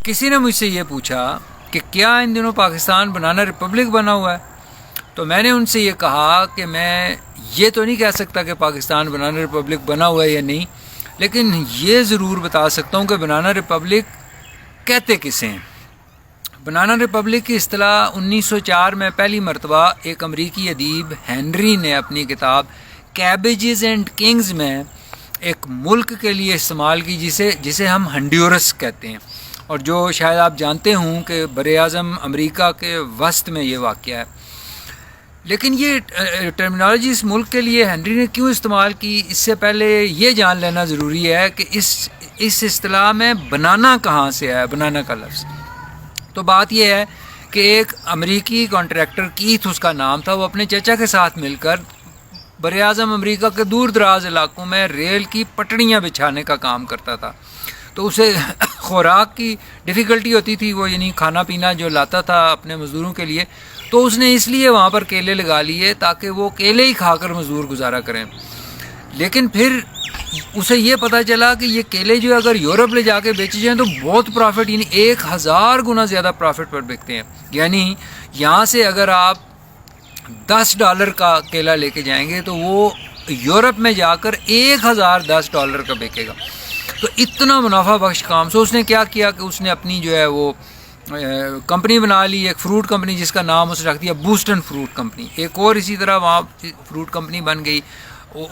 کسی نے مجھ سے یہ پوچھا کہ کیا ان دنوں پاکستان بنانا ریپبلک بنا ہوا ہے؟ تو میں نے ان سے یہ کہا کہ میں یہ تو نہیں کہہ سکتا کہ پاکستان بنانا ریپبلک بنا ہوا ہے یا نہیں، لیکن یہ ضرور بتا سکتا ہوں کہ بنانا ریپبلک کہتے کسے ہیں۔ بنانا ریپبلک کی اصطلاح 1904 میں پہلی مرتبہ ایک امریکی ادیب ہینری نے اپنی کتاب کیبیجز اینڈ کنگز میں ایک ملک کے لیے استعمال کی جسے ہم ہنڈیورس کہتے ہیں، اور جو شاید آپ جانتے ہوں کہ براعظم امریکہ کے وسط میں یہ واقعہ ہے۔ لیکن یہ ٹرمینالوجی اس ملک کے لیے ہنری نے کیوں استعمال کی، اس سے پہلے یہ جان لینا ضروری ہے کہ اس اصطلاح میں بنانا کہاں سے ہے، بنانا کا لفظ۔ تو بات یہ ہے کہ ایک امریکی کانٹریکٹر کیتھ اس کا نام تھا، وہ اپنے چچا کے ساتھ مل کر براعظم امریکہ کے دور دراز علاقوں میں ریل کی پٹڑیاں بچھانے کا کام کرتا تھا۔ تو اسے خوراک کی ڈیفیکلٹی ہوتی تھی، وہ یعنی کھانا پینا جو لاتا تھا اپنے مزدوروں کے لیے، تو اس نے اس لیے وہاں پر کیلے لگا لیے تاکہ وہ کیلے ہی کھا کر مزدور گزارا کریں۔ لیکن پھر اسے یہ پتہ چلا کہ یہ کیلے جو اگر یورپ لے جا کے بیچے جائیں تو بہت پرافٹ، یعنی 1000 گنا زیادہ پرافٹ پر بکتے ہیں۔ یعنی یہاں سے اگر آپ $10 کا کیلا لے کے جائیں گے تو وہ یورپ میں جا کر $1010 کا بکے گا۔ تو اتنا منافع بخش کام سے اس نے کیا کیا کہ اس نے اپنی جو ہے وہ کمپنی بنا لی، ایک فروٹ کمپنی جس کا نام اس نے رکھ دیا بوسٹن فروٹ کمپنی۔ ایک اور اسی طرح وہاں فروٹ کمپنی بن گئی،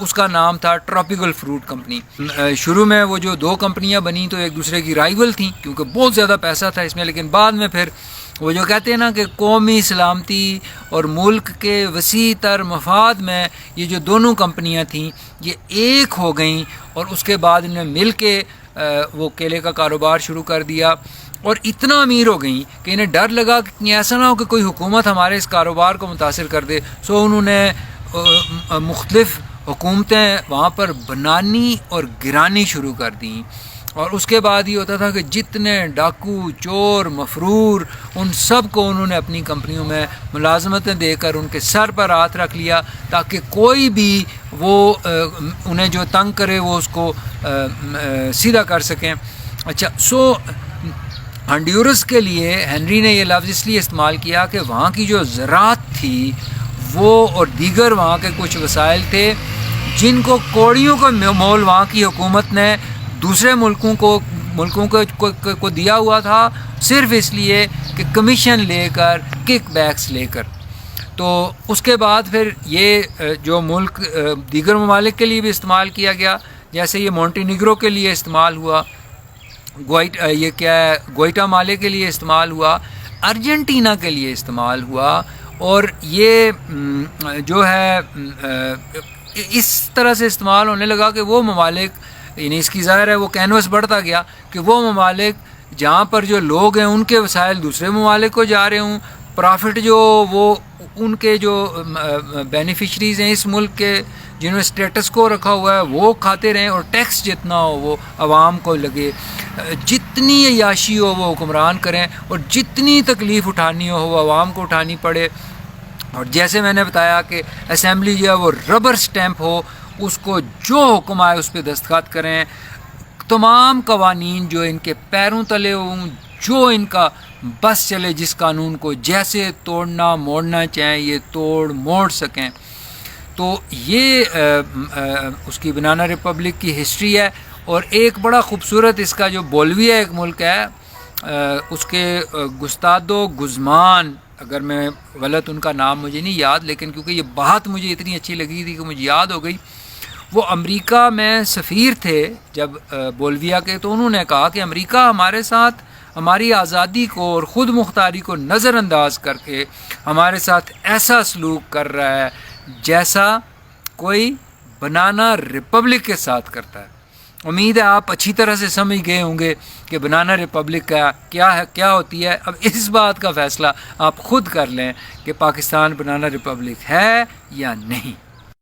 اس کا نام تھا ٹراپیکل فروٹ کمپنی۔ شروع میں وہ جو دو کمپنیاں بنی تو ایک دوسرے کی رائیول تھیں کیونکہ بہت زیادہ پیسہ تھا اس میں، لیکن بعد میں پھر وہ جو کہتے ہیں نا کہ قومی سلامتی اور ملک کے وسیع تر مفاد میں یہ جو دونوں کمپنیاں تھیں یہ ایک ہو گئیں، اور اس کے بعد انہیں مل کے وہ کیلے کا کاروبار شروع کر دیا، اور اتنا امیر ہو گئیں کہ انہیں ڈر لگا کہ ایسا نہ ہو کہ کوئی حکومت ہمارے اس کاروبار کو متاثر کر دے، سو انہوں نے مختلف حکومتیں وہاں پر بنانی اور گرانی شروع کر دیں۔ اور اس کے بعد یہ ہوتا تھا کہ جتنے ڈاکو، چور، مفرور، ان سب کو انہوں نے اپنی کمپنیوں میں ملازمتیں دے کر ان کے سر پر ہاتھ رکھ لیا تاکہ کوئی بھی وہ انہیں جو تنگ کرے وہ اس کو سیدھا کر سکیں۔ اچھا، سو ہنڈیورس کے لیے ہنری نے یہ لفظ اس لیے استعمال کیا کہ وہاں کی جو زراعت تھی وہ اور دیگر وہاں کے کچھ وسائل تھے جن کو کوڑیوں کا مول وہاں کی حکومت نے دوسرے ملکوں کو دیا ہوا تھا، صرف اس لیے کہ کمیشن لے کر، کک بیکس لے کر۔ تو اس کے بعد پھر یہ جو ملک دیگر ممالک کے لیے بھی استعمال کیا گیا، جیسے یہ مونٹی نیگرو کے لیے استعمال ہوا، یہ کیا ہے گوئٹا مالے کے لیے استعمال ہوا، ارجنٹینا کے لیے استعمال ہوا، اور یہ جو ہے اس طرح سے استعمال ہونے لگا کہ وہ ممالک، یعنی اس کی ظاہر ہے وہ کینوس بڑھتا گیا کہ وہ ممالک جہاں پر جو لوگ ہیں ان کے وسائل دوسرے ممالک کو جا رہے ہوں، پرافٹ جو وہ ان کے جو بینیفیشریز ہیں اس ملک کے جنہوں نے اسٹیٹس کو رکھا ہوا ہے وہ کھاتے رہیں، اور ٹیکس جتنا ہو وہ عوام کو لگے، جتنی عیاشی ہو وہ حکمران کریں، اور جتنی تکلیف اٹھانی ہو وہ عوام کو اٹھانی پڑے۔ اور جیسے میں نے بتایا کہ اسمبلی جو ہے وہ ربر سٹیمپ ہو، اس کو جو حکم آئے اس پہ دستخط کریں، تمام قوانین جو ان کے پیروں تلے ہوں، جو ان کا بس چلے، جس قانون کو جیسے توڑنا موڑنا چاہیں یہ توڑ موڑ سکیں۔ تو یہ اس کی بنانا ریپبلک کی ہسٹری ہے۔ اور ایک بڑا خوبصورت اس کا جو بولیویا ایک ملک ہے، اس کے گستادو گزمان، اگر میں غلط ان کا نام مجھے نہیں یاد، لیکن کیونکہ یہ بات مجھے اتنی اچھی لگی تھی کہ مجھے یاد ہو گئی، وہ امریکہ میں سفیر تھے جب بولیویا کے، تو انہوں نے کہا کہ امریکہ ہمارے ساتھ ہماری آزادی کو اور خود مختاری کو نظر انداز کر کے ہمارے ساتھ ایسا سلوک کر رہا ہے جیسا کوئی بنانا ریپبلک کے ساتھ کرتا ہے۔ امید ہے آپ اچھی طرح سے سمجھ گئے ہوں گے کہ بنانا ریپبلک کا کیا ہوتی ہے۔ اب اس بات کا فیصلہ آپ خود کر لیں کہ پاکستان بنانا ریپبلک ہے یا نہیں۔